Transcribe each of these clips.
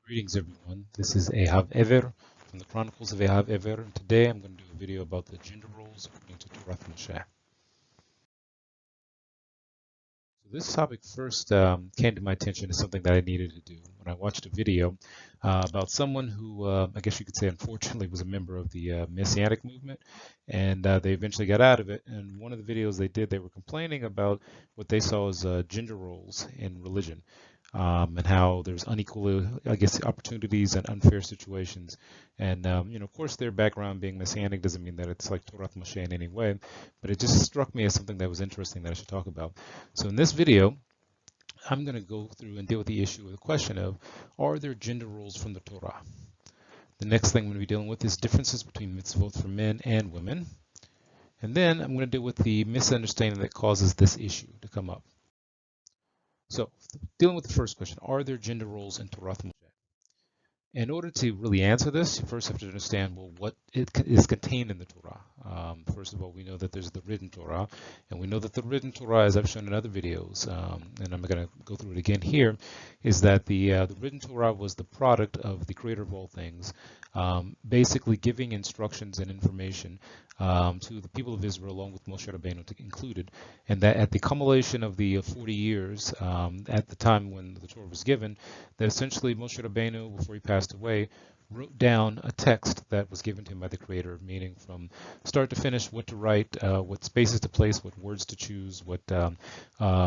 Greetings everyone, this is Ehav Ever from the Chronicles of Ehav Ever, and today I'm going to do a video about the gender roles according to Torath Mosheh. So this topic first came to my attention as something that I needed to do when I watched a video about someone who, I guess you could say unfortunately, was a member of the Messianic movement, and they eventually got out of it. And one of the videos they did, they were complaining about what they saw as gender roles in religion. And how there's unequal, I guess, opportunities and unfair situations. And, of course, their background being Messianic doesn't mean that it's like Torath Mosheh in any way, but it just struck me as something that was interesting that I should talk about. So in this video, I'm going to go through and deal with the issue of the question of, are there gender roles from the Torah? The next thing I'm going to be dealing with is differences between mitzvot for men and women. And then I'm going to deal with the misunderstanding that causes this issue to come up. So, dealing with the first question, are there gender roles in Torath Mosheh? In order to really answer this, you first have to understand, well, what is contained in the Torah. First of all, we know that there's the written Torah, and we know that the written Torah, as I've shown in other videos, and I'm going to go through it again here, is that the written Torah was the product of the Creator of all things, basically giving instructions and information to the people of Israel, along with Moshe Rabbeinu included, and that at the culmination of the 40 years, at the time when the Torah was given, that essentially Moshe Rabbeinu, before he passed away, wrote down a text that was given to him by the Creator, meaning from start to finish what to write, what spaces to place, what words to choose, what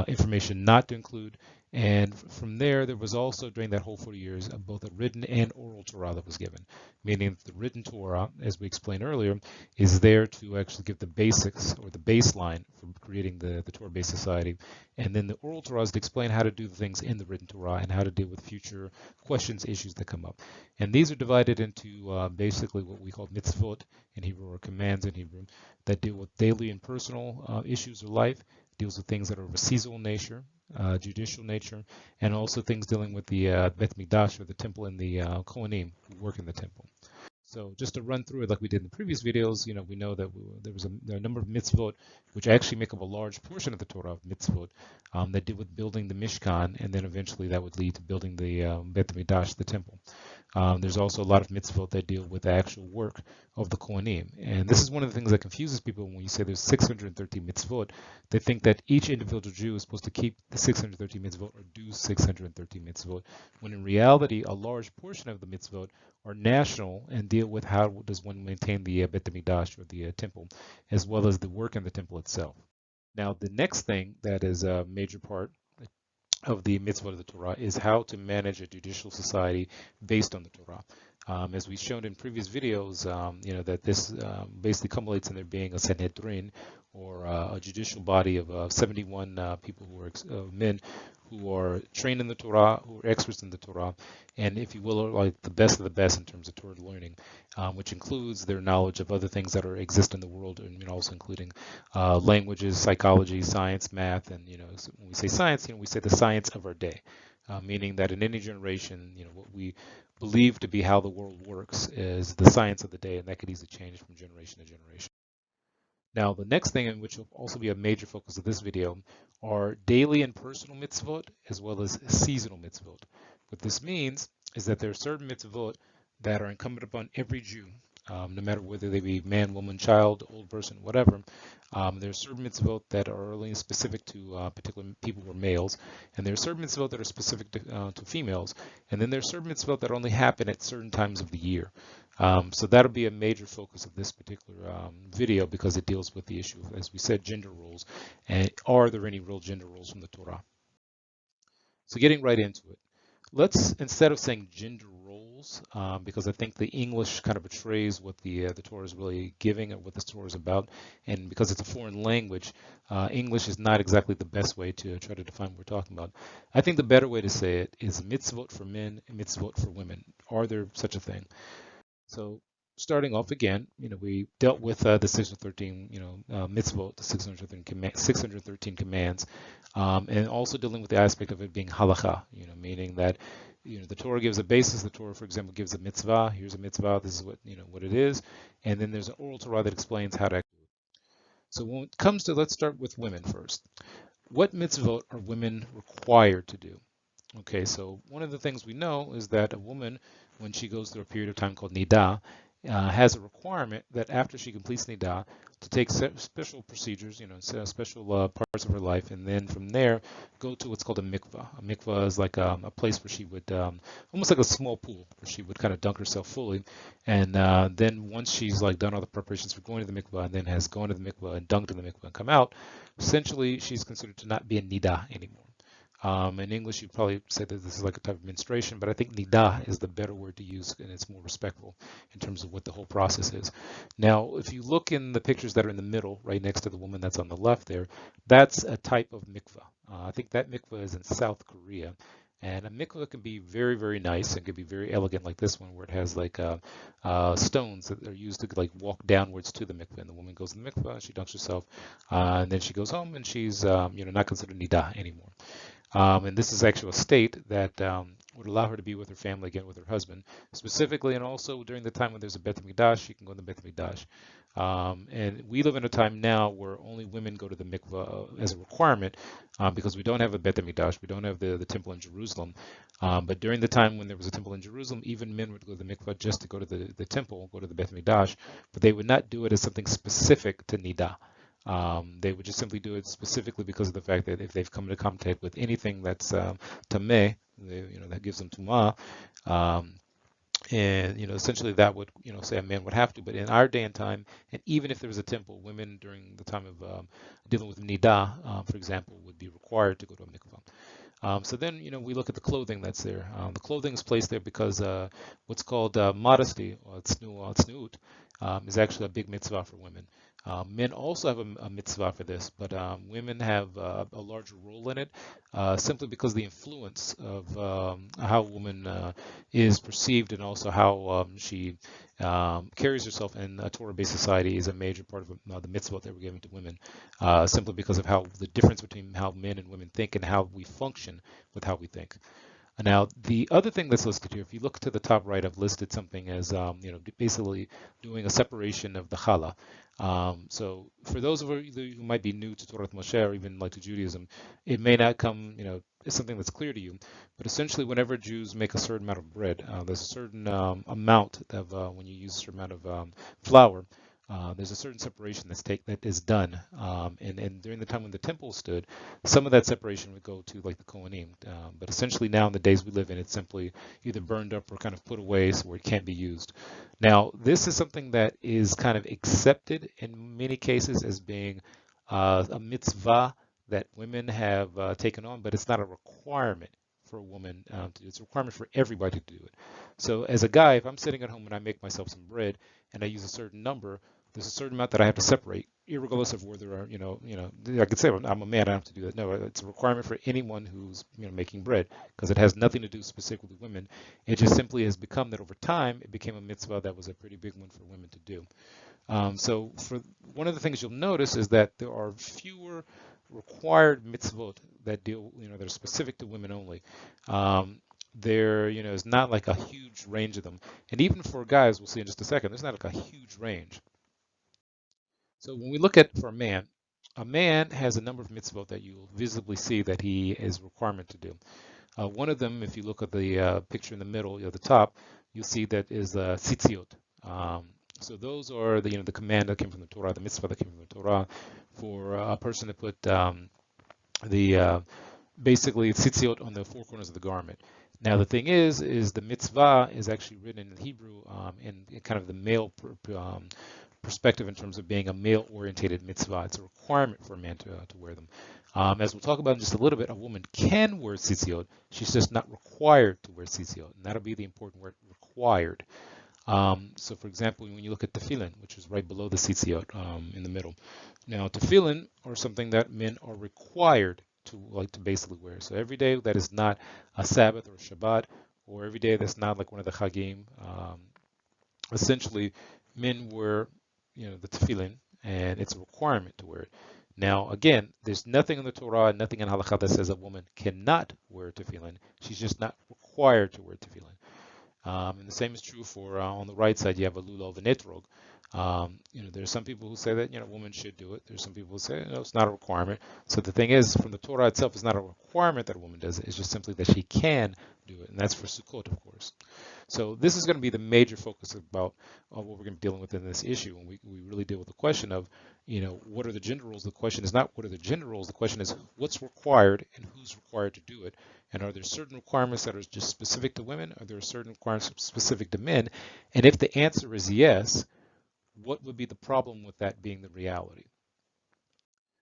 information not to include. And from there was also, during that whole 40 years, both a written and oral Torah that was given, meaning the written Torah, as we explained earlier, is there to actually give the basics or the baseline for creating the Torah-based society. And then the oral Torah is to explain how to do the things in the written Torah and how to deal with future questions, issues that come up. And these are divided into basically what we call mitzvot in Hebrew, or commands in Hebrew, that deal with daily and personal issues of life, deals with things that are of a seasonal nature, judicial nature, and also things dealing with the Bet Mikdash, or the temple, and the Kohanim who work in the temple. So just to run through it like we did in the previous videos, we know that there are a number of mitzvot which actually make up a large portion of the Torah of mitzvot that deal with building the Mishkan, and then eventually that would lead to building the Bet Mikdash, the temple. There's also a lot of mitzvot that deal with the actual work of the Kohanim. And this is one of the things that confuses people when you say there's 613 mitzvot. They think that each individual Jew is supposed to keep the 613 mitzvot or do 613 mitzvot, when in reality a large portion of the mitzvot are national and deal with how does one maintain the Bet Mikdash, or the temple, as well as the work in the temple itself. Now, the next thing that is a major part of the mitzvot of the Torah is how to manage a judicial society based on the Torah. As we've shown in previous videos, that this basically culminates in there being a Sanhedrin, or a judicial body of 71 people who are men who are trained in the Torah, who are experts in the Torah, and if you will, are like the best of the best in terms of Torah learning, which includes their knowledge of other things that exist in the world, and also including languages, psychology, science, math, and so when we say science, we say the science of our day, meaning that in any generation, what we believe to be how the world works is the science of the day, and that could easily change from generation to generation. Now, the next thing, in which will also be a major focus of this video, are daily and personal mitzvot, as well as seasonal mitzvot. What this means is that there are certain mitzvot that are incumbent upon every Jew, no matter whether they be man, woman, child, old person, whatever. There are certain mitzvot that are only specific to particular people who are males, and there are certain mitzvot that are specific to females, and then there are certain mitzvot that only happen at certain times of the year. So that'll be a major focus of this particular video, because it deals with the issue of, as we said, gender roles, and are there any real gender roles from the Torah? So getting right into it, let's, instead of saying gender roles, because I think the English kind of betrays what the Torah is really giving and what the Torah is about, and because it's a foreign language, English is not exactly the best way to try to define what we're talking about. I think the better way to say it is mitzvot for men and mitzvot for women. Are there such a thing? So starting off again, we dealt with the 613, mitzvot, the 613 commands, and also dealing with the aspect of it being halakha, meaning that, the Torah gives a basis. The Torah, for example, gives a mitzvah. Here's a mitzvah. This is what it is. And then there's an oral Torah that explains how to act. So when it comes to, let's start with women first. What mitzvot are women required to do? Okay, so one of the things we know is that a woman, when she goes through a period of time called nidah, has a requirement that after she completes nidah, to take special procedures, special parts of her life, and then from there go to what's called a mikvah. A mikvah is like a place where she would, almost like a small pool, where she would kind of dunk herself fully, and then once she's like done all the preparations for going to the mikvah, and then has gone to the mikvah and dunked in the mikvah and come out, essentially she's considered to not be a nidah anymore. In English, you'd probably say that this is like a type of menstruation, but I think nidah is the better word to use, and it's more respectful in terms of what the whole process is. Now, if you look in the pictures that are in the middle, right next to the woman that's on the left there, that's a type of mikvah. I think that mikvah is in South Korea. And a mikvah can be very, very nice and can be very elegant, like this one, where it has like stones that are used to like walk downwards to the mikvah. And the woman goes in the mikvah, she dunks herself, and then she goes home, and she's not considered nidah anymore. And this is actually a state that would allow her to be with her family again, with her husband, specifically, and also during the time when there's a Beit HaMikdash, she can go in the Beit HaMikdash. And we live in a time now where only women go to the mikvah as a requirement because we don't have a Beit HaMikdash, we don't have the temple in Jerusalem. But during the time when there was a temple in Jerusalem, even men would go to the mikvah just to go to the temple, go to the Beit HaMikdash, but they would not do it as something specific to Nidah. They would just simply do it specifically because of the fact that if they've come into contact with anything that's tameh, that gives them tumah, and essentially that would say a man would have to. But in our day and time, and even if there was a temple, women during the time of dealing with nidah, for example, would be required to go to a mikvah. So then, we look at the clothing that's there. The clothing is placed there because what's called modesty, or tzniut, is actually a big mitzvah for women. Men also have a mitzvah for this, but women have a larger role in it simply because the influence of how a woman is perceived and also how she carries herself in a Torah-based society is a major part of the mitzvot that we're giving to women, simply because of how the difference between how men and women think and how we function with how we think. Now, the other thing that's listed here, if you look to the top right, I've listed something as, basically doing a separation of the challah. So for those of you who might be new to Torath Mosheh or even like to Judaism, it may not come, as something that's clear to you. But essentially, whenever Jews make a certain amount of bread, there's a certain amount of, when you use a certain amount of flour, there's a certain separation that is done, and during the time when the temple stood, some of that separation would go to like the Kohanim, but essentially now in the days we live in, it's simply either burned up or kind of put away so where it can't be used. Now, this is something that is kind of accepted in many cases as being a mitzvah that women have taken on, but it's not a requirement for a woman to do. It's a requirement for everybody to do it. So as a guy, if I'm sitting at home and I make myself some bread and I use a certain number, there's a certain amount that I have to separate, regardless of whether, I could say I'm a man, I don't have to do that. No, it's a requirement for anyone who's, making bread, because it has nothing to do specifically with women. It just simply has become that over time, it became a mitzvah that was a pretty big one for women to do. So for one of the things you'll notice is that there are fewer required mitzvot that deal, that are specific to women only. There, is not like a huge range of them. And even for guys, we'll see in just a second, there's not like a huge range. So when we look at for a man has a number of mitzvot that you'll visibly see that he is requirement to do. One of them, if you look at the picture in the middle, the top, you'll see that is tzitziot. So those are the command that came from the Torah, the mitzvah that came from the Torah, for a person to put the basically tzitziot on the four corners of the garment. Now the thing is the mitzvah is actually written in Hebrew in kind of the male perspective in terms of being a male-orientated mitzvah. It's a requirement for a man to wear them. As we'll talk about in just a little bit, a woman can wear tzitziot. She's just not required to wear tzitziot, and that'll be the important word, required. So for example, when you look at tefillin, which is right below the tzitziot in the middle. Now tefillin are something that men are required to basically wear. So every day that is not a Sabbath or a Shabbat, or every day that's not like one of the Chagim, essentially men wear the tefillin, and it's a requirement to wear it. Now, again, there's nothing in the Torah, nothing in Halakha that says a woman cannot wear tefillin. She's just not required to wear tefillin. And the same is true for on the right side, you have a lulav and etrog. There are some people who say that, women should do it. There's some people who say, it's not a requirement. So the thing is, from the Torah itself, it's not a requirement that a woman does it. It's just simply that she can do it. And that's for Sukkot, of course. So this is going to be the major focus about what we're going to be dealing with in this issue. And we really deal with the question of, what are the gender roles? The question is not what are the gender roles. The question is what's required and who's required to do it. And are there certain requirements that are just specific to women? Are there certain requirements specific to men? And if the answer is yes, what would be the problem with that being the reality?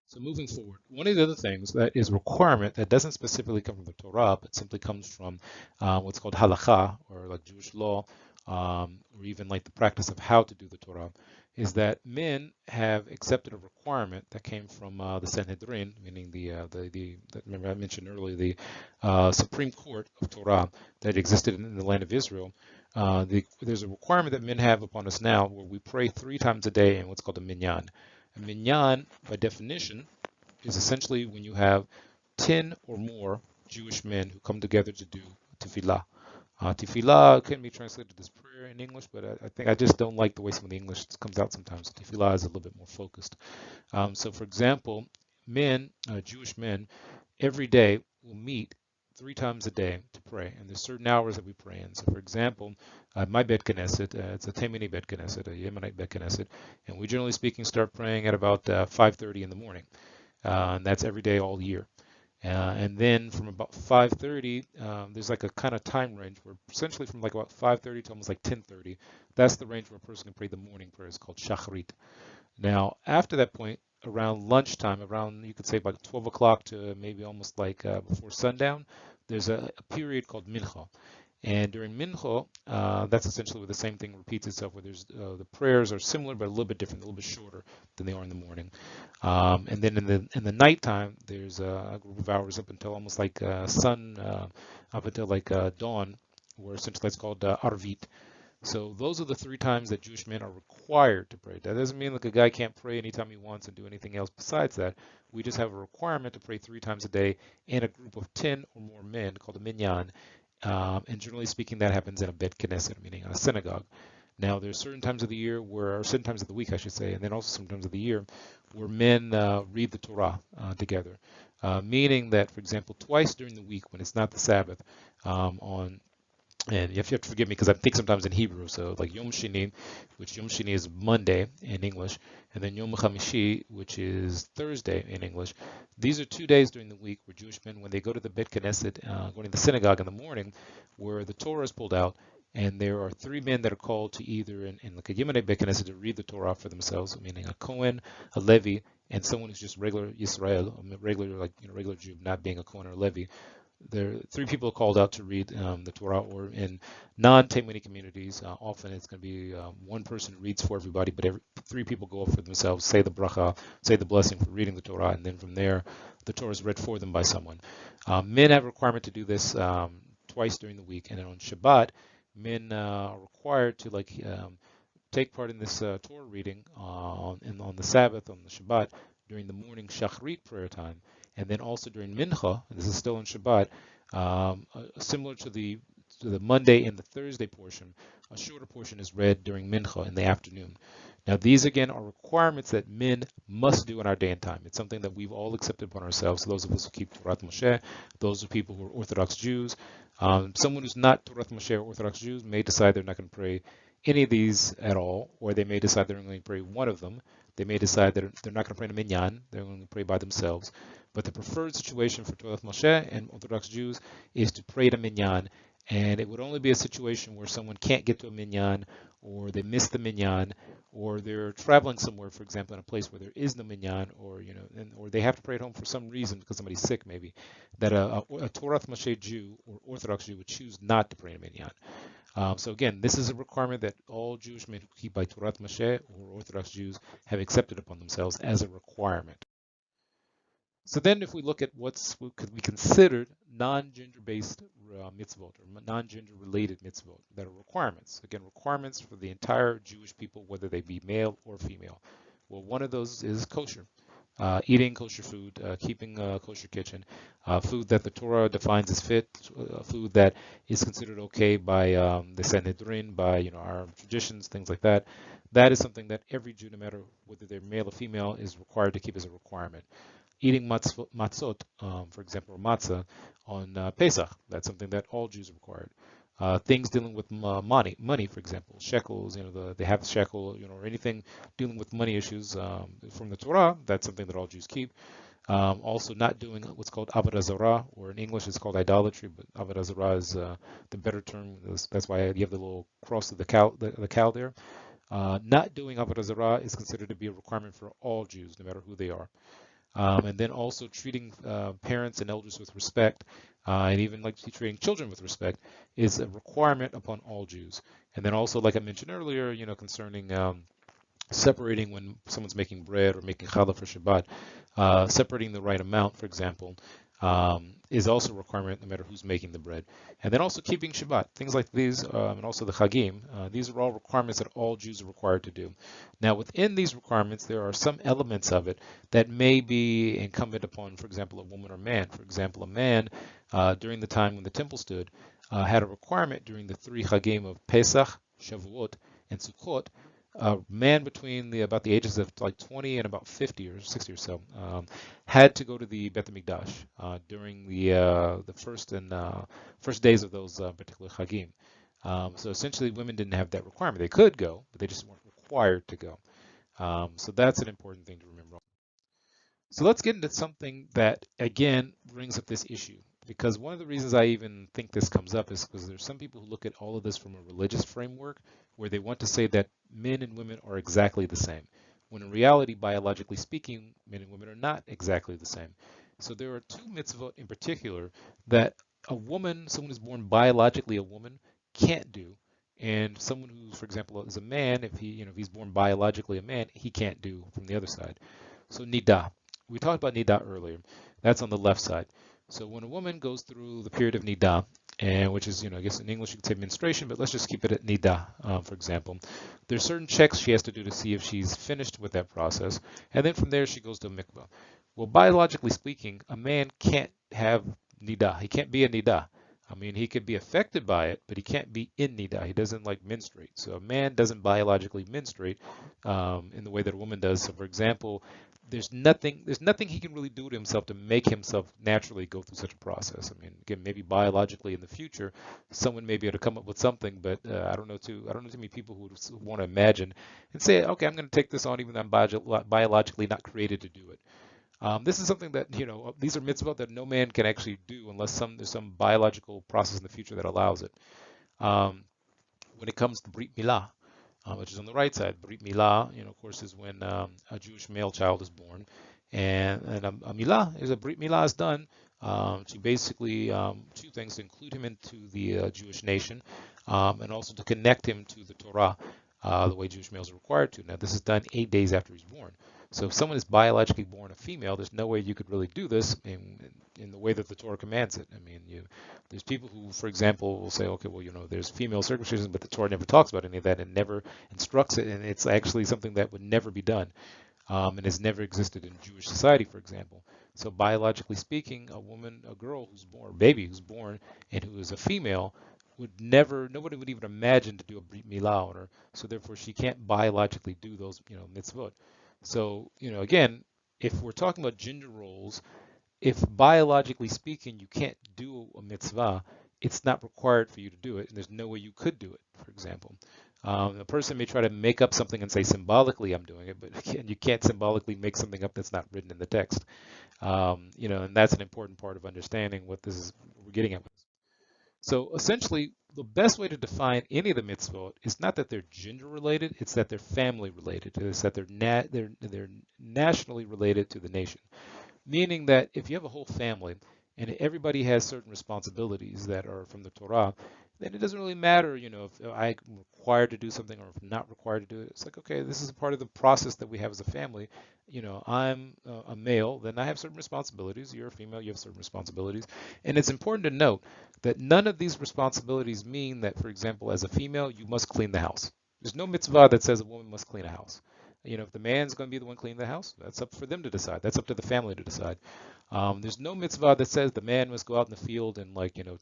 So moving forward, one of the other things that is a requirement that doesn't specifically come from the Torah, but simply comes from what's called Halakha, or like Jewish law, or even like the practice of how to do the Torah, is that men have accepted a requirement that came from the Sanhedrin, meaning remember I mentioned earlier, the Supreme Court of Torah that existed in the land of Israel. There's a requirement that men have upon us now where we pray 3 times a day in what's called a minyan. A minyan, by definition, is essentially when you have 10 or more Jewish men who come together to do Tefilah. Tefilah can be translated as prayer in English, but I think I just don't like the way some of the English comes out sometimes. Tefilah is a little bit more focused. So for example, Jewish men, every day will meet 3 times a day to pray, and there's certain hours that we pray in. So for example, my Bet Knesset, it's a Taimani Bet Knesset, a Yemenite Bet Knesset, and we generally speaking start praying at about 5:30 in the morning, and that's every day all year. And then from about 5:30, there's like a kind of time range where essentially from like about 5:30 to almost like 10:30, that's the range where a person can pray the morning prayer. It's called Shacharit. Now, after that point, around lunchtime, around you could say about 12 o'clock to maybe almost like before sundown, there's a period called Mincha. And during Mincha, that's essentially where the same thing repeats itself, where there's the prayers are similar but a little bit different, a little bit shorter than they are in the morning. And then in the nighttime, there's a group of hours up until almost like sun, up until like dawn, where essentially that's called Arvit. So those are the 3 times that Jewish men are required to pray. That doesn't mean like a guy can't pray anytime he wants and do anything else besides that. We just have a requirement to pray 3 times a day in a group of 10 or more men called a minyan. And generally speaking, that happens in a Bet Knesset, meaning a synagogue. Now, there's certain times of the year or certain times of the week, I should say, and then also some times of the year where men read the Torah together. Meaning that, for example, twice during the week when it's not the Sabbath, and you have to forgive me because I think sometimes in Hebrew, so like Yom Shini, which Yom Shini is Monday in English, and then Yom Chamishi, which is Thursday in English. These are 2 days during the week where Jewish men, when they go to the Bet Knesset, going to the synagogue in the morning, where the Torah is pulled out, and there are 3 men that are called to either in like a Yemenite Bet Knesset to read the Torah for themselves, meaning a Kohen, a Levi, and someone who's just regular Yisrael, regular Jew, not being a Kohen or a Levi. There are 3 people called out to read the Torah, or in non-Taimani communities, often it's going to be 1 person who reads for everybody, but 3 people go up for themselves, say the bracha, say the blessing for reading the Torah, and then from there, the Torah is read for them by someone. Men have a requirement to do this twice during the week, and then on Shabbat, men are required to take part in this Torah reading on the Sabbath, on the Shabbat, during the morning Shachrit prayer time. And then also during Mincha, and this is still on Shabbat, similar to the Monday and the Thursday portion, a shorter portion is read during Mincha in the afternoon. Now these again are requirements that men must do in our day and time. It's something that we've all accepted upon ourselves. So those of us who keep Torath Mosheh, those are people who are Orthodox Jews. Someone who's not Torath Mosheh or Orthodox Jews may decide they're not going to pray any of these at all, or they may decide they're going to pray one of them. They may decide that they're not going to pray in a minyan, they're going to pray by themselves. But the preferred situation for Torath Mosheh and Orthodox Jews is to pray at a minyan, and it would only be a situation where someone can't get to a minyan, or they miss the minyan, or they're traveling somewhere, for example, in a place where there is no minyan, or or they have to pray at home for some reason because somebody's sick, maybe, that a Torath Mosheh Jew or Orthodox Jew would choose not to pray in a minyan. So again, this is a requirement that all Jewish men who keep by Torath Mosheh or Orthodox Jews have accepted upon themselves as a requirement. So then if we look at what could be considered non-gender-based mitzvot, or non-gender related mitzvot, that are requirements. Again, requirements for the entire Jewish people, whether they be male or female. Well, one of those is kosher. eating kosher food, keeping a kosher kitchen, food that the Torah defines as fit, food that is considered okay by the Sanhedrin, by our traditions, things like that. That is something that every Jew, no matter whether they're male or female, is required to keep as a requirement. Eating matzot, for example, or matzah on Pesach, that's something that all Jews are required. Things dealing with money, for example, shekels, they have shekel, or anything dealing with money issues from the Torah, that's something that all Jews keep. Also, not doing what's called avodah zarah, or in English it's called idolatry, but avodah zarah is the better term. That's why you have the little cross of the cow there. Not doing avodah zarah is considered to be a requirement for all Jews, no matter who they are. And then also treating parents and elders with respect, and even like treating children with respect, is a requirement upon all Jews. And then also, like I mentioned earlier, concerning separating when someone's making bread or making challah for Shabbat, separating the right amount, for example, is also a requirement no matter who's making the bread. And then also keeping Shabbat, things like these, and also the Chagim, these are all requirements that all Jews are required to do. Now, within these requirements, there are some elements of it that may be incumbent upon, for example, a woman or man. For example, a man, during the time when the temple stood, had a requirement during the 3 Chagim of Pesach, Shavuot, and Sukkot. A man between about the ages of like 20 and about 50 or 60 or so had to go to the Beit HaMikdash during the first days of those particular Chagim. So essentially, women didn't have that requirement. They could go, but they just weren't required to go. So that's an important thing to remember. So let's get into something that, again, brings up this issue. Because one of the reasons I even think this comes up is because there's some people who look at all of this from a religious framework where they want to say that men and women are exactly the same, when in reality, biologically speaking, men and women are not exactly the same. So there are 2 mitzvot in particular that someone who's born biologically a woman, can't do, and someone who, for example, is a man, if he's born biologically a man, he can't do from the other side. So nidah. We talked about nidah earlier. That's on the left side. So when a woman goes through the period of nidah, and which is, I guess in English you could say menstruation, but let's just keep it at nidah, for example. There's certain checks she has to do to see if she's finished with that process, and then from there she goes to a mikvah. Well, biologically speaking, a man can't have nidah. He can't be a nidah. I mean, he could be affected by it, but he can't be in nidah. He doesn't like menstruate. So a man doesn't biologically menstruate in the way that a woman does. So, for example, there's nothing he can really do to himself to make himself naturally go through such a process. I mean, again, maybe biologically in the future, someone may be able to come up with something, but I don't know too many people who would want to imagine and say, okay, I'm going to take this on even though I'm biologically not created to do it. This is something that, these are mitzvot that no man can actually do unless there's some biological process in the future that allows it. When it comes to Brit Milah, which is on the right side, Brit Milah, of course, is when a Jewish male child is born. And a Milah is a Brit Milah is done to basically 2 things: to include him into the Jewish nation, and also to connect him to the Torah, the way Jewish males are required to. Now, this is done 8 days after he's born. So if someone is biologically born a female, there's no way you could really do this in the way that the Torah commands it. I mean, there's people who, for example, will say, okay, well, there's female circumcision, but the Torah never talks about any of that and never instructs it, and it's actually something that would never be done, and has never existed in Jewish society, for example. So biologically speaking, a girl who's born, a baby who's born and who is a female, nobody would even imagine to do a Brit Milah on her. So therefore, she can't biologically do those, mitzvot. So, again, if we're talking about gender roles, if biologically speaking you can't do a mitzvah, it's not required for you to do it, and there's no way you could do it, for example. A person may try to make up something and say symbolically I'm doing it, but again, you can't symbolically make something up that's not written in the text. And that's an important part of understanding what we're getting at. So essentially, the best way to define any of the mitzvot is not that they're gender related, it's that they're family related. It's that they're nationally related to the nation. Meaning that if you have a whole family and everybody has certain responsibilities that are from the Torah, then it doesn't really matter, if I'm required to do something or if I'm not required to do it. It's like, okay, this is a part of the process that we have as a family. I'm a male, then I have certain responsibilities. You're a female, you have certain responsibilities. And it's important to note that none of these responsibilities mean that, for example, as a female, you must clean the house. There's no mitzvah that says a woman must clean a house. If the man's going to be the one cleaning the house, that's up for them to decide. That's up to the family to decide. There's no mitzvah that says the man must go out in the field and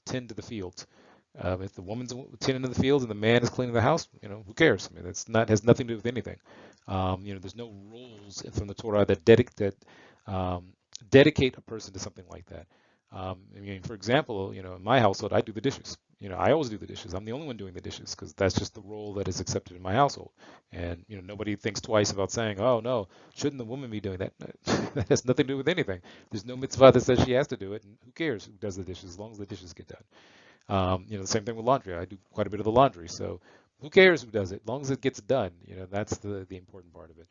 tend to the fields. If the woman's tending to the fields and the man is cleaning the house, who cares? I mean, that's not has nothing to do with anything. There's no rules from the Torah that dedicate a person to something like that. I mean, for example, in my household, I do the dishes. I always do the dishes. I'm the only one doing the dishes because that's just the role that is accepted in my household. And nobody thinks twice about saying, "Oh no, shouldn't the woman be doing that?" That has nothing to do with anything. There's no mitzvah that says she has to do it, and who cares who does the dishes as long as the dishes get done. The same thing with laundry. I do quite a bit of the laundry, so who cares who does it? As long as it gets done, that's the important part of it.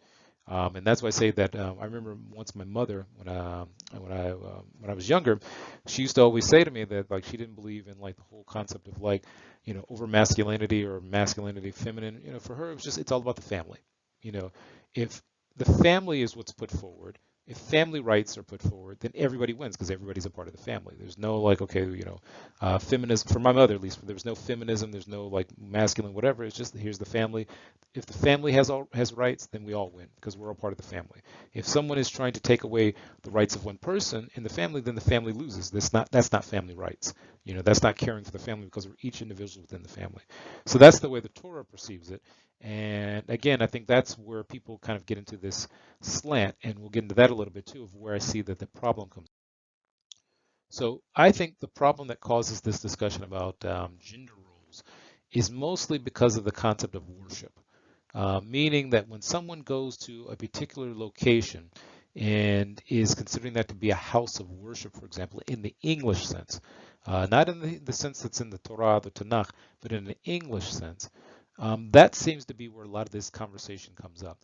And that's why I say that I remember once my mother, when I was younger, she used to always say to me that like she didn't believe in like the whole concept of like over masculinity or masculinity feminine. For her it was just it's all about the family. If the family is what's put forward, if family rights are put forward, then everybody wins because everybody's a part of the family. There's no like, okay, feminism, for my mother at least, there's no feminism, there's no like masculine, whatever. It's just here's the family. If the family has rights, then we all win because we're all part of the family. If someone is trying to take away the rights of one person in the family, then the family loses. That's not family rights. That's not caring for the family because we're each individual within the family. So that's the way the Torah perceives it. And again, I think that's where people kind of get into this slant, and we'll get into that a little bit too, of where I see that the problem comes. So I think the problem that causes this discussion about gender roles is mostly because of the concept of worship, meaning that when someone goes to a particular location and is considering that to be a house of worship, for example, in the English sense, not in the sense that's in the Torah, the Tanakh, but in the English sense, that seems to be where a lot of this conversation comes up.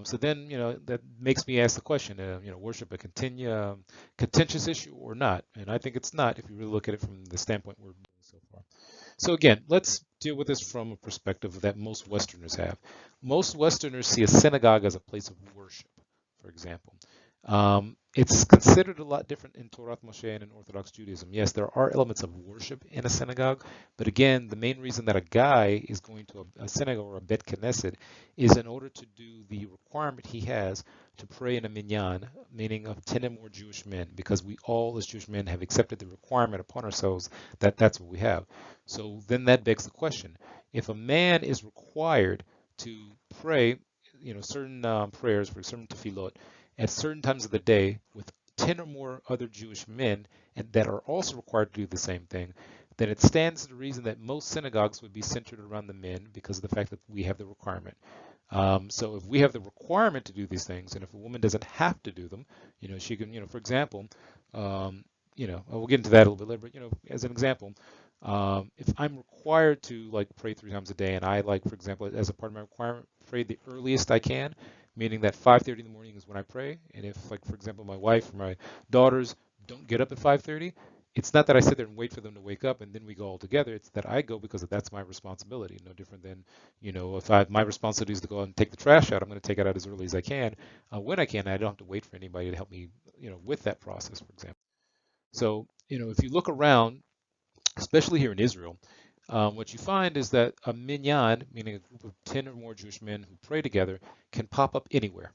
So then, that makes me ask the question, worship a contentious issue or not? And I think it's not if you really look at it from the standpoint we're doing so far. So again, let's deal with this from a perspective that most Westerners have. Most Westerners see a synagogue as a place of worship, for example. It's considered a lot different in Torath Mosheh and in Orthodox Judaism. Yes, there are elements of worship in a synagogue, but again, the main reason that a guy is going to a synagogue or a Bet Knesset is in order to do the requirement he has to pray in a minyan, meaning of 10 or more Jewish men, because we all as Jewish men have accepted the requirement upon ourselves that that's what we have. So then that begs the question, if a man is required to pray, certain prayers for certain tefillot, at certain times of the day with 10 or more other Jewish men and that are also required to do the same thing, then it stands to reason that most synagogues would be centered around the men because of the fact that we have the requirement. So if we have the requirement to do these things, and if a woman doesn't have to do them, she can, for example, we'll get into that a little bit later, but, as an example, if I'm required to like pray 3 times a day, and I like, for example, as a part of my requirement, pray the earliest I can, meaning that 5:30 in the morning is when I pray. And if, like, for example, my wife or my daughters don't get up at 5:30, it's not that I sit there and wait for them to wake up and then we go all together. It's that I go because that's my responsibility. No different than, if my responsibility is to go out and take the trash out, I'm going to take it out as early as I can. When I can, I don't have to wait for anybody to help me, with that process, for example. So, if you look around, especially here in Israel, what you find is that a minyan, meaning a group of 10 or more Jewish men who pray together, can pop up anywhere.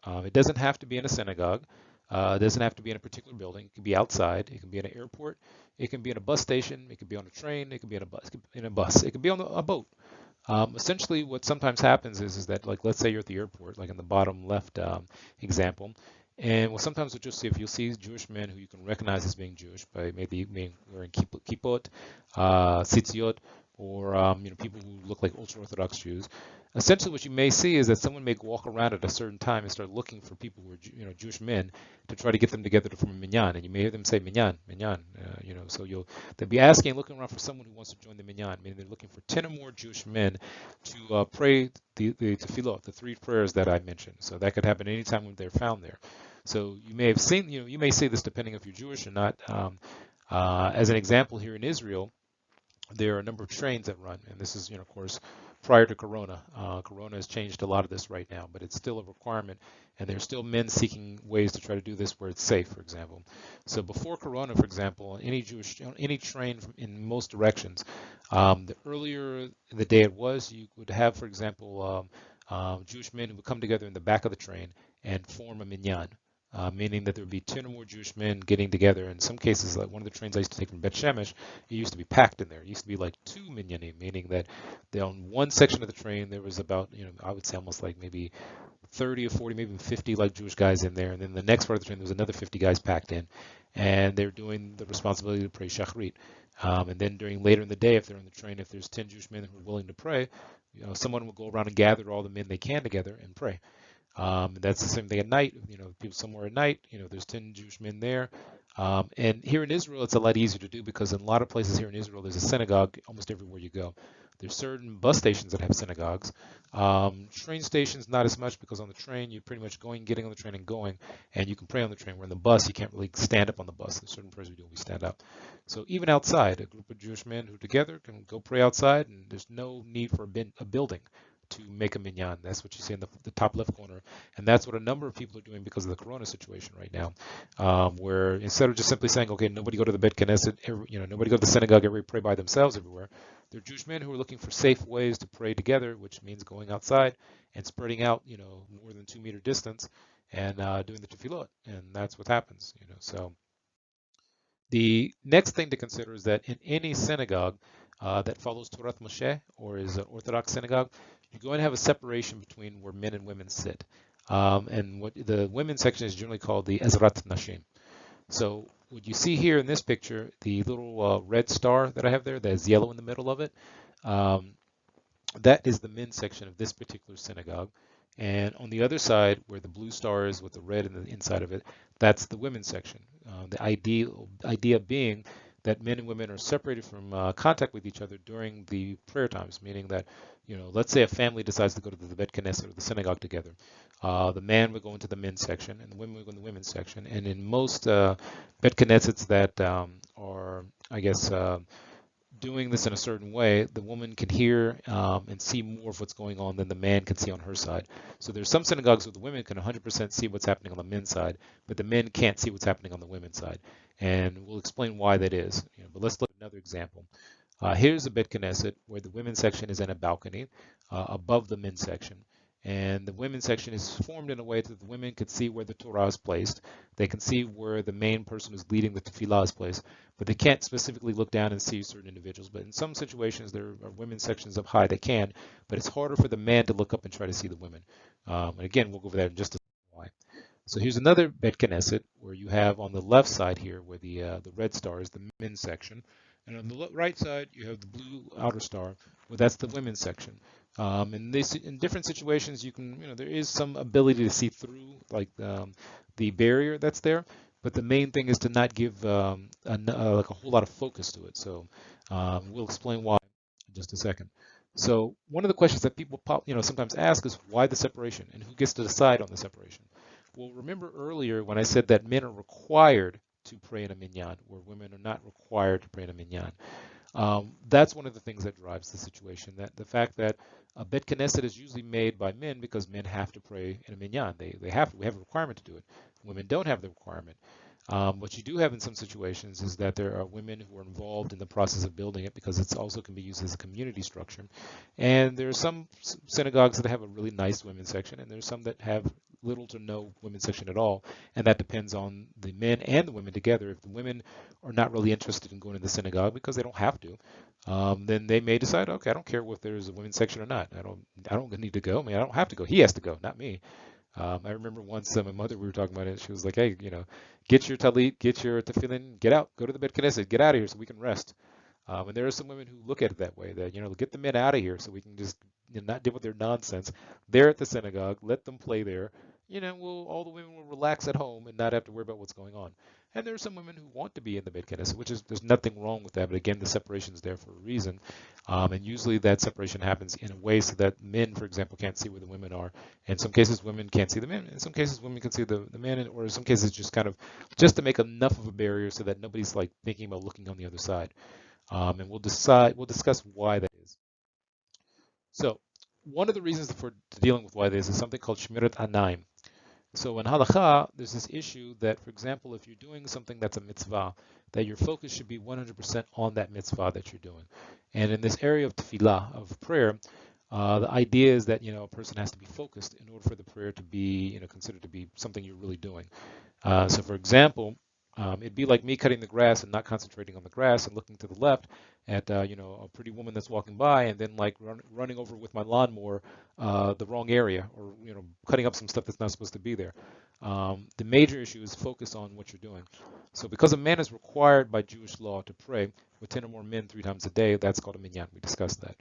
It doesn't have to be in a synagogue. It doesn't have to be in a particular building. It can be outside. It can be in an airport. It can be in a bus station. It can be on a train. It can be in a bus. It can be on a boat. Essentially, what sometimes happens is that, like, let's say you're at the airport, like in the bottom left example, and well, sometimes you'll see Jewish men who you can recognize as being Jewish by maybe being wearing kippot, tzitziot, or people who look like ultra-Orthodox Jews. Essentially, what you may see is that someone may walk around at a certain time and start looking for people who are Jewish men to try to get them together to form a minyan, and you may hear them say minyan, minyan. So they'll be asking, looking around for someone who wants to join the minyan. Meaning they're looking for 10 or more Jewish men to pray the tefillot, the 3 prayers that I mentioned. So that could happen anytime when they're found there. So you may have seen, you may see this depending if you're Jewish or not. As an example, here in Israel, there are a number of trains that run, and this is, of course, prior to Corona. Corona has changed a lot of this right now, but it's still a requirement, and there's still men seeking ways to try to do this where it's safe, for example. So before Corona, for example, any train in most directions, the earlier in the day it was, you would have, for example, Jewish men who would come together in the back of the train and form a minyan, meaning that there would be 10 or more Jewish men getting together. In some cases, like one of the trains I used to take from Bet Shemesh, it used to be packed in there. It used to be like 2 minyanim, meaning that on one section of the train there was about, I would say almost like maybe 30 or 40, maybe 50 like Jewish guys in there. And then the next part of the train, there was another 50 guys packed in. And they're doing the responsibility to pray Shachrit. And then later in the day, if they're on the train, if there's 10 Jewish men who are willing to pray, someone will go around and gather all the men they can together and pray. That's the same thing at night. People somewhere at night, there's 10 Jewish men there. And here in Israel, it's a lot easier to do because in a lot of places here in Israel, there's a synagogue almost everywhere you go. There's certain bus stations that have synagogues. Train stations, not as much, because on the train, you're pretty much getting on the train and going, and you can pray on the train. Where in the bus, you can't really stand up on the bus. There's certain prayers we do, we stand up. So even outside, a group of Jewish men who together can go pray outside, and there's no need for a building to make a minyan. That's what you see in the top left corner. And that's what a number of people are doing because of the corona situation right now, where instead of just simply saying, okay, nobody go to the Bet Knesset, nobody go to the synagogue, everybody pray by themselves everywhere. There are Jewish men who are looking for safe ways to pray together, which means going outside and spreading out, more than 2 meter distance and doing the Tefilah. And that's what happens, So the next thing to consider is that in any synagogue that follows Torath Mosheh or is an Orthodox synagogue, you're going to have a separation between where men and women sit. And what the women's section is generally called the Ezrat Nashim. So what you see here in this picture, the little red star that I have there, that is yellow in the middle of it, that is the men's section of this particular synagogue. And on the other side, where the blue star is with the red in the inside of it, that's the women's section. The idea being that men and women are separated from contact with each other during the prayer times, meaning that, let's say a family decides to go to the Bet Knesset or the synagogue together. The man would go into the men's section and the women would go in the women's section. And in most Bet Knessets that are, I guess, doing this in a certain way, the woman can hear and see more of what's going on than the man can see on her side. So there's some synagogues where the women can 100% see what's happening on the men's side, but the men can't see what's happening on the women's side. And we'll explain why that is. But let's look at another example. Here's a Bet Knesset where the women's section is in a balcony above the men's section. And the women's section is formed in a way that the women can see where the Torah is placed. They can see where the main person who's leading the Tefilah is placed, but they can't specifically look down and see certain individuals. But in some situations, there are women's sections up high that can, but it's harder for the man to look up and try to see the women. And again, we'll go over that in just a second why. So here's another Bet Knesset where you have on the left side here, where the red star is the men's section. And on the right side, you have the blue outer star, where that's the women's section. In different situations, you can, there is some ability to see through, like the barrier that's there, but the main thing is to not give like a whole lot of focus to it. So we'll explain why in just a second. So one of the questions that people sometimes ask is why the separation and who gets to decide on the separation? Well, remember earlier when I said that men are required to pray in a minyan, where women are not required to pray in a minyan. That's one of the things that drives the situation, that the fact that a Bet Knesset is usually made by men because men have to pray in a minyan. We have a requirement to do it. Women don't have the requirement. What you do have in some situations is that there are women who are involved in the process of building it because it also can be used as a community structure. And there are some synagogues that have a really nice women's section, and there's some that have little to no women's section at all, and that depends on the men and the women together. If the women are not really interested in going to the synagogue because they don't have to, then they may decide, okay, I don't care if there's a women's section or not. I don't need to go. I mean, I don't have to go. He has to go, not me. I remember once my mother, we were talking about it. She was like, hey, get your talit, get your tefillin, get out, go to the Bet Knesset, get out of here so we can rest. And there are some women who look at it that way, that, get the men out of here so we can just not deal with their nonsense. They're at the synagogue, let them play there. All the women will relax at home and not have to worry about what's going on. And there are some women who want to be in the Bet Knesset, there's nothing wrong with that. But again, the separation is there for a reason. And usually that separation happens in a way so that men, for example, can't see where the women are. In some cases, women can't see the men. In some cases, women can see the men, or in some cases, just to make enough of a barrier so that nobody's like thinking about looking on the other side. And we'll discuss why that is. So one of the reasons for dealing with why this is something called Shmirat Anayim. So in Halakha, there's this issue that, for example, if you're doing something that's a mitzvah, that your focus should be 100% on that mitzvah that you're doing. And in this area of Tefilah, of prayer, The idea is that a person has to be focused in order for the prayer to be considered to be something you're really doing. So for example, it'd be like me cutting the grass and not concentrating on the grass and looking to the left at a pretty woman that's walking by, and then like running over with my lawnmower the wrong area, or cutting up some stuff that's not supposed to be there. The major issue is focus on what you're doing. So because a man is required by Jewish law to pray with 10 or more men 3 times a day, that's called a minyan. We discussed that.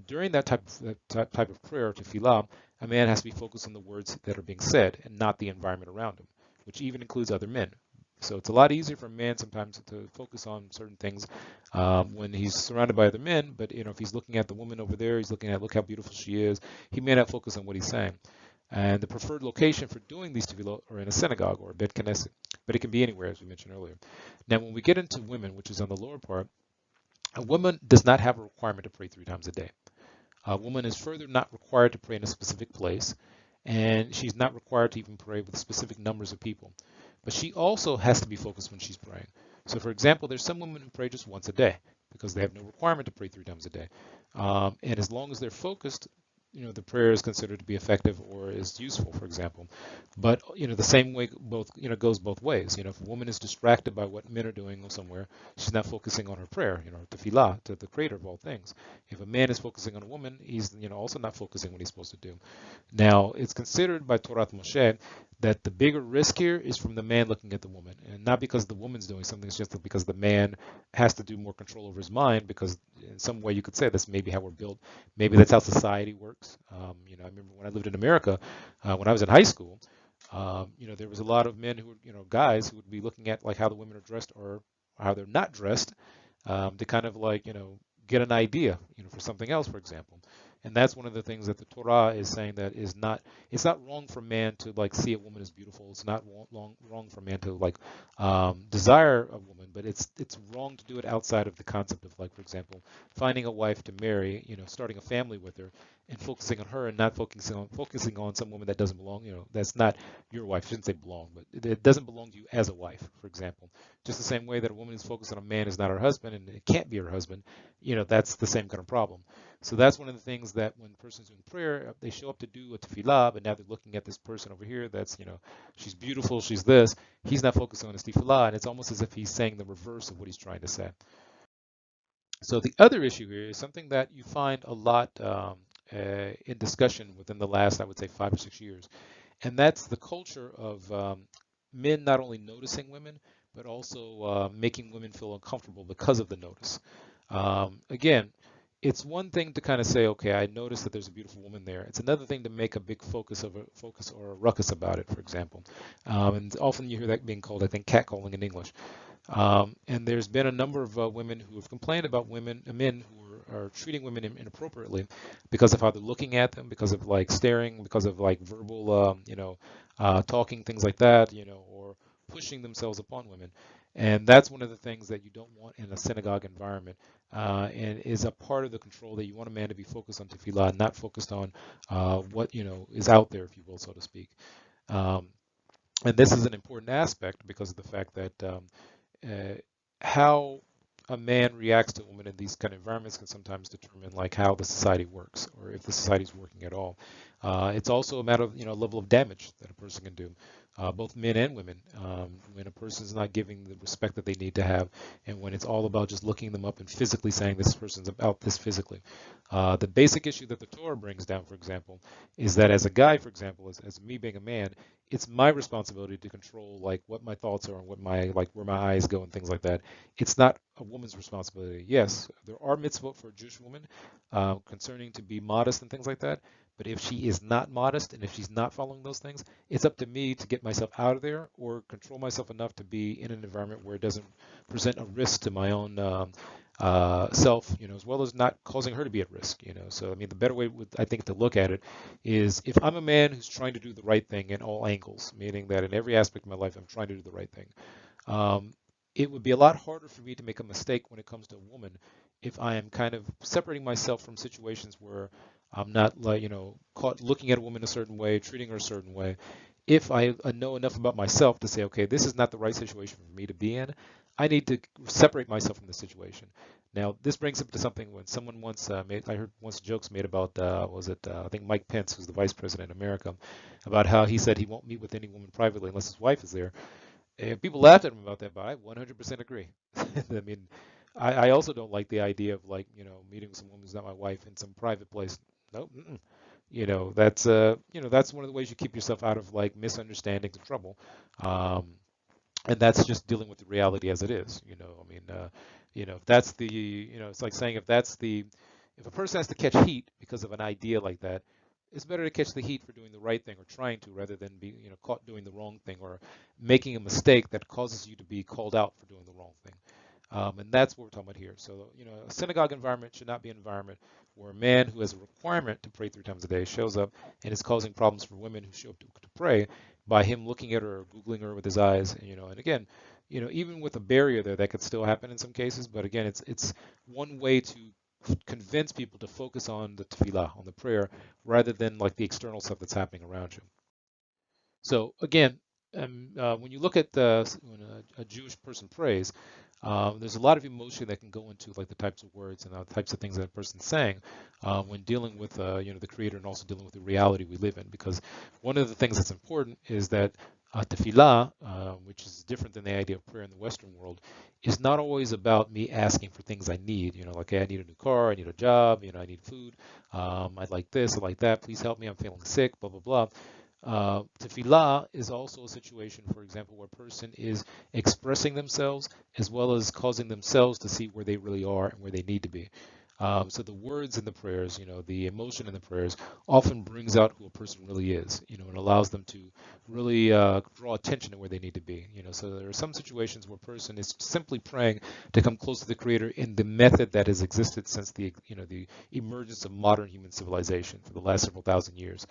During that type of prayer, Tefilah, a man has to be focused on the words that are being said and not the environment around him, which even includes other men. So it's a lot easier for a man sometimes to focus on certain things when he's surrounded by other men. But if he's looking at the woman over there, he's looking at, look how beautiful she is. He may not focus on what he's saying. And the preferred location for doing these tefillot are in a synagogue or a bet knesset, but it can be anywhere, as we mentioned earlier. Now, when we get into women, which is on the lower part, a woman does not have a requirement to pray 3 times a day. A woman is further not required to pray in a specific place, and she's not required to even pray with specific numbers of people. But she also has to be focused when she's praying. So, for example, there's some women who pray just once a day because they have no requirement to pray 3 times a day. And as long as they're focused, the prayer is considered to be effective or is useful, for example. But the same way goes both ways. If a woman is distracted by what men are doing somewhere, she's not focusing on her prayer, Tefilah, to the Creator of all things. If a man is focusing on a woman, he's also not focusing what he's supposed to do. Now, it's considered by Torath Mosheh that the bigger risk here is from the man looking at the woman, and not because the woman's doing something. It's just because the man has to do more control over his mind, because in some way you could say that's maybe how we're built. Maybe that's how society works. I remember when I lived in America, when I was in high school, there was a lot of men who were, guys who would be looking at like how the women are dressed or how they're not dressed, to kind of like, get an idea, for something else, for example. And that's one of the things that the Torah is saying, that it's not wrong for man to like see a woman as beautiful. It's not wrong for man to like desire a woman, but it's wrong to do it outside of the concept of, like, for example, finding a wife to marry, starting a family with her and focusing on her and not focusing on some woman that doesn't belong, that's not your wife. I shouldn't say belong, but it doesn't belong to you as a wife, for example. Just the same way that a woman is focused on a man is not her husband and it can't be her husband, that's the same kind of problem. So that's one of the things that when the person's doing prayer, they show up to do a tefillah, but now they're looking at this person over here that's, she's beautiful, she's this. He's not focusing on his tefillah, and it's almost as if he's saying the reverse of what he's trying to say. So the other issue here is something that you find a lot in discussion within the last, I would say, 5 or 6 years, and that's the culture of men not only noticing women, but also making women feel uncomfortable because of the notice. Again, it's one thing to kind of say, okay, I noticed that there's a beautiful woman there. It's another thing to make a big focus or a ruckus about it, for example. And often you hear that being called, I think, catcalling in English. And there's been a number of women who have complained about men who are treating women inappropriately because of how they're looking at them, because of like staring, because of like verbal, talking, things like that, or pushing themselves upon women. And that's one of the things that you don't want in a synagogue environment, and is a part of the control that you want a man to be focused on tefillah, not focused on what is out there, if you will, so to speak. Um, and this is an important aspect because of the fact that how a man reacts to a woman in these kind of environments can sometimes determine like how the society works, or if the society is working at all. It's also a matter of level of damage that a person can do, both men and women. When a person is not giving the respect that they need to have, and when it's all about just looking them up and physically saying this person's about this physically. The basic issue that the Torah brings down, for example, is that as a guy, for example, as me being a man, it's my responsibility to control like what my thoughts are and what my like where my eyes go and things like that. It's not a woman's responsibility. Yes, there are mitzvot for a Jewish woman concerning to be modest and things like that. But if she is not modest and if she's not following those things, it's up to me to get myself out of there or control myself enough to be in an environment where it doesn't present a risk to my own self, as well as not causing her to be at risk. So, I mean, the better way, I think, to look at it is if I'm a man who's trying to do the right thing in all angles, meaning that in every aspect of my life, I'm trying to do the right thing. It would be a lot harder for me to make a mistake when it comes to a woman if I am kind of separating myself from situations where I'm not like, caught looking at a woman a certain way, treating her a certain way. If I know enough about myself to say, okay, this is not the right situation for me to be in, I need to separate myself from the situation. Now, this brings up to something when someone once I heard once jokes made about, I think Mike Pence, who's the vice president of America, about how he said he won't meet with any woman privately unless his wife is there. And people laughed at him about that, but I 100% agree. I mean, I also don't like the idea of like, meeting with some woman who's not my wife in some private place. Nope. Mm-mm. That's one of the ways you keep yourself out of like misunderstandings and trouble. Um, and that's just dealing with the reality as it is. If that's the, it's like saying if a person has to catch heat because of an idea like that, it's better to catch the heat for doing the right thing or trying to rather than be, caught doing the wrong thing or making a mistake that causes you to be called out for doing the wrong thing. And that's what we're talking about here. So, a synagogue environment should not be an environment where a man who has a requirement to pray 3 times a day shows up and is causing problems for women who show up to pray by him looking at her or Googling her with his eyes. And again, even with a barrier there, that could still happen in some cases. But again, it's one way to convince people to focus on the Tefilah, on the prayer, rather than like the external stuff that's happening around you. So again, when you look at when a Jewish person prays, there's a lot of emotion that can go into like the types of words and the types of things that a person's saying when dealing with the Creator and also dealing with the reality we live in. Because one of the things that's important is that tefillah, which is different than the idea of prayer in the Western world, is not always about me asking for things I need. Like, hey, I need a new car, I need a job, I need food, I'd like this, I'd like that, please help me, I'm feeling sick, blah, blah, blah. Tefilah is also a situation, for example, where a person is expressing themselves as well as causing themselves to see where they really are and where they need to be. So the words in the prayers, the emotion in the prayers often brings out who a person really is, and allows them to really draw attention to where they need to be. So there are some situations where a person is simply praying to come close to the Creator in the method that has existed since the emergence of modern human civilization for the last several thousand years.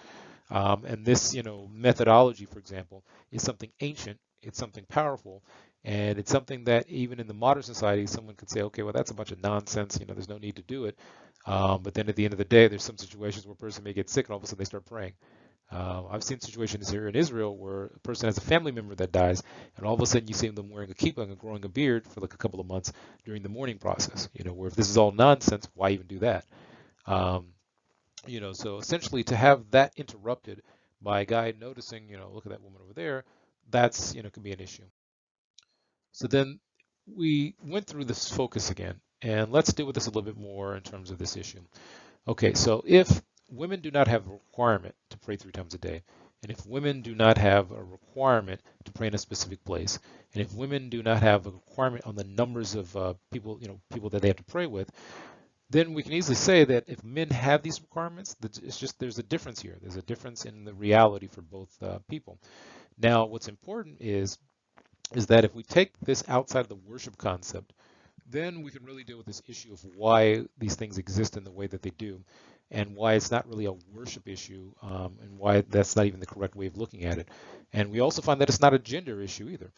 And this, methodology, for example, is something ancient. It's something powerful, and it's something that even in the modern society, someone could say, okay, well, that's a bunch of nonsense. There's no need to do it. But then at the end of the day, there's some situations where a person may get sick, and all of a sudden they start praying. I've seen situations here in Israel where a person has a family member that dies, and all of a sudden you see them wearing a kippah and growing a beard for like a couple of months during the mourning process. Where if this is all nonsense, why even do that? So essentially to have that interrupted by a guy noticing, look at that woman over there, that's, could be an issue. So then we went through this focus again, and let's deal with this a little bit more in terms of this issue. Okay, so if women do not have a requirement to pray 3 times a day, and if women do not have a requirement to pray in a specific place, and if women do not have a requirement on the numbers of people that they have to pray with, then we can easily say that if men have these requirements, it's just there's a difference here. There's a difference in the reality for both people. Now, what's important is that if we take this outside of the worship concept, then we can really deal with this issue of why these things exist in the way that they do, and why it's not really a worship issue, and why that's not even the correct way of looking at it. And we also find that it's not a gender issue either.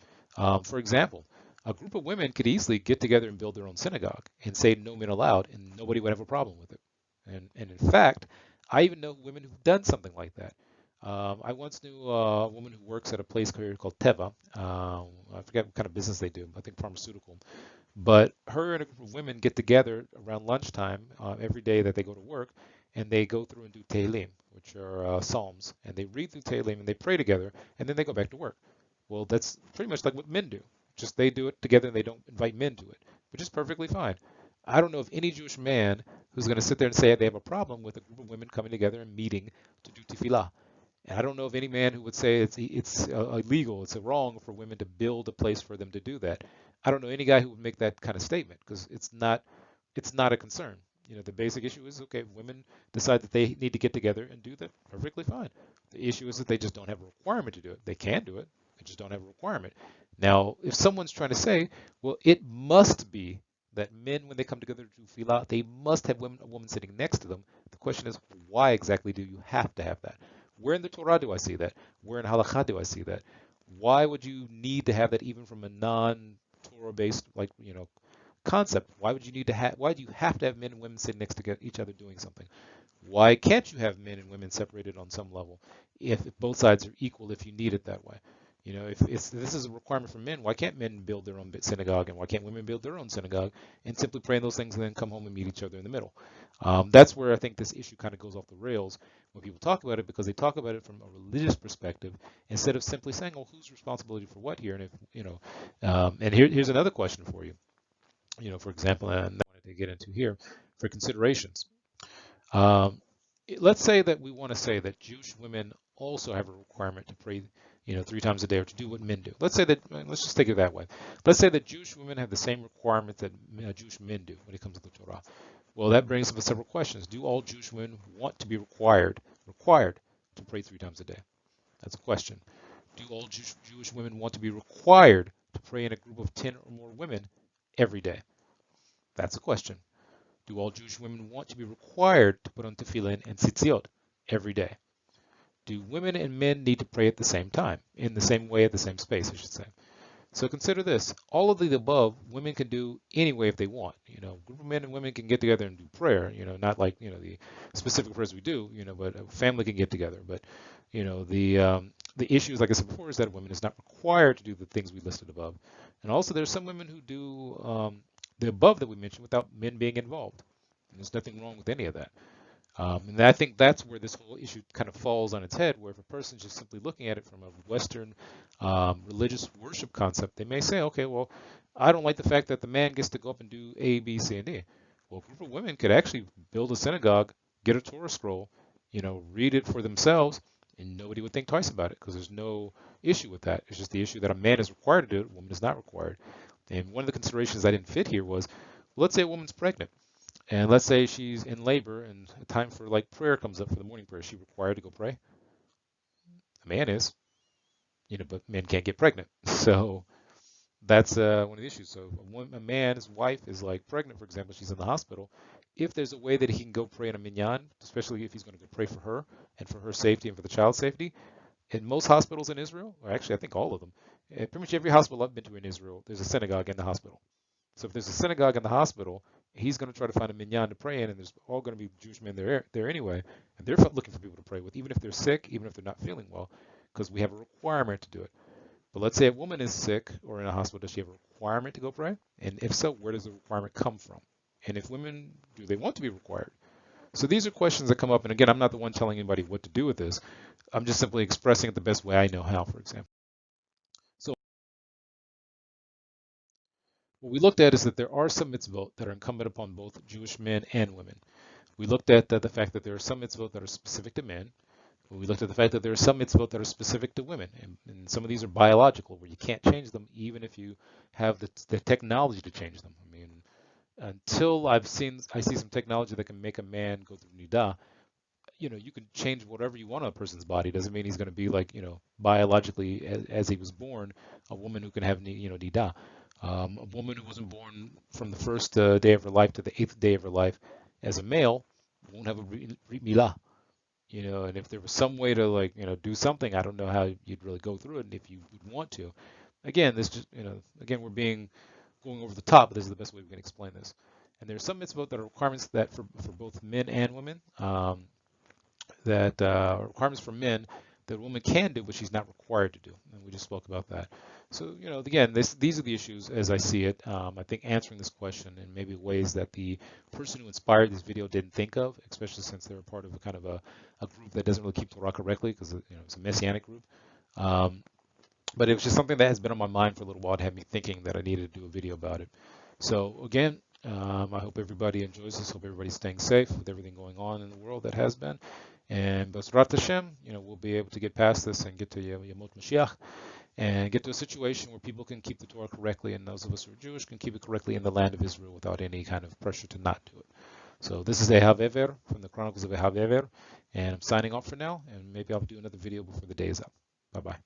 For example, a group of women could easily get together and build their own synagogue and say no men allowed, and nobody would have a problem with it. And in fact, I even know women who've done something like that. I once knew a woman who works at a place here called Teva. I forget what kind of business they do. I think pharmaceutical. But her and a group of women get together around lunchtime every day that they go to work, and they go through and do Tehillim, which are Psalms, and they read through Tehillim and they pray together, and then they go back to work. Well, that's pretty much like what men do. Just they do it together and they don't invite men to it, which is perfectly fine. I don't know of any Jewish man who's going to sit there and say they have a problem with a group of women coming together and meeting to do tefillah. And I don't know of any man who would say it's illegal, it's wrong for women to build a place for them to do that. I don't know any guy who would make that kind of statement because it's not a concern. The basic issue is, okay, women decide that they need to get together and do that, perfectly fine. The issue is that they just don't have a requirement to do it. They can do it, they just don't have a requirement. Now, if someone's trying to say, well, it must be that men, when they come together to do tefillah, they must have a woman sitting next to them. The question is, why exactly do you have to have that? Where in the Torah do I see that? Where in Halakha do I see that? Why would you need to have that even from a non-Torah based, concept? Why would you need to have? Why do you have to have men and women sitting next to each other doing something? Why can't you have men and women separated on some level if both sides are equal if you need it that way? If this is a requirement for men, why can't men build their own synagogue, and why can't women build their own synagogue and simply pray in those things and then come home and meet each other in the middle? That's where I think this issue kind of goes off the rails when people talk about it, because they talk about it from a religious perspective instead of simply saying, "Oh, whose responsibility for what here?" And and here's another question for you. For example, and I wanted to get into here for considerations. Um, let's say that we want to say that Jewish women also have a requirement to pray, 3 times a day, or to do what men do. Let's say that, let's just take it that way. Let's say that Jewish women have the same requirement that Jewish men do when it comes to the Torah. Well, that brings up several questions. Do all Jewish women want to be required to pray 3 times a day? That's a question. Do all Jewish women want to be required to pray in a group of 10 or more women every day? That's a question. Do all Jewish women want to be required to put on Tefilah and tzitziot every day? Do women and men need to pray at the same time, in the same way, at the same space, I should say? So consider this. All of the above, women can do anyway if they want. A group of men and women can get together and do prayer, not like, the specific prayers we do, but a family can get together. But, the issue, like I said before, is that a woman is not required to do the things we listed above. And also there's some women who do the above that we mentioned without men being involved. And there's nothing wrong with any of that. And I think that's where this whole issue kind of falls on its head, where if a person's just simply looking at it from a Western religious worship concept, they may say, okay, well, I don't like the fact that the man gets to go up and do A, B, C, and D. Well, a group of women could actually build a synagogue, get a Torah scroll, read it for themselves, and nobody would think twice about it, because there's no issue with that. It's just the issue that a man is required to do it, a woman is not required. And one of the considerations I didn't fit here was, let's say a woman's pregnant. And let's say she's in labor and time for like prayer comes up for the morning prayer. Is she required to go pray? A man is, but men can't get pregnant. So that's one of the issues. So a man's wife is like pregnant, for example, she's in the hospital. If there's a way that he can go pray in a minyan, especially if he's going to go pray for her and for her safety and for the child's safety, in most hospitals in Israel, or actually I think all of them, pretty much every hospital I've been to in Israel, there's a synagogue in the hospital. So if there's a synagogue in the hospital, he's going to try to find a minyan to pray in, and there's all going to be Jewish men there anyway, and they're looking for people to pray with, even if they're sick, even if they're not feeling well, because we have a requirement to do it. But let's say a woman is sick or in a hospital, does she have a requirement to go pray? And if so, where does the requirement come from? And if women, do they want to be required? So these are questions that come up, and again, I'm not the one telling anybody what to do with this. I'm just simply expressing it the best way I know how, for example. So what we looked at is that there are some mitzvot that are incumbent upon both Jewish men and women. We looked at the fact that there are some mitzvot that are specific to men. We looked at the fact that there are some mitzvot that are specific to women, and some of these are biological, where you can't change them even if you have the technology to change them. I mean, until I see some technology that can make a man go through nidah, you can change whatever you want on a person's body. Doesn't mean he's going to be like, biologically as he was born, a woman who can have, nidah. A woman who wasn't born from the first day of her life to the 8th day of her life as a male won't have a milah. And if there was some way to do something, I don't know how you'd really go through it, and if you would want to. Again, this just, again, we're going over the top, but this is the best way we can explain this. And there's some mitzvot that are requirements that for both men and women, that requirements for men that a woman can do, but she's not required to do. And we just spoke about that. So, again, these are the issues as I see it. I think answering this question in maybe ways that the person who inspired this video didn't think of, especially since they're part of a kind of a group that doesn't really keep Torah correctly, because it's a messianic group. But it was just something that has been on my mind for a little while and had me thinking that I needed to do a video about it. So again, I hope everybody enjoys this. Hope everybody's staying safe with everything going on in the world that has been. And B'ezrat Hashem, we'll be able to get past this and get to Yemot Mashiach and get to a situation where people can keep the Torah correctly, and those of us who are Jewish can keep it correctly in the land of Israel without any kind of pressure to not do it. So this is Ehav Ever from the Chronicles of Ehav Ever, and I'm signing off for now, and maybe I'll do another video before the day is up. Bye-bye.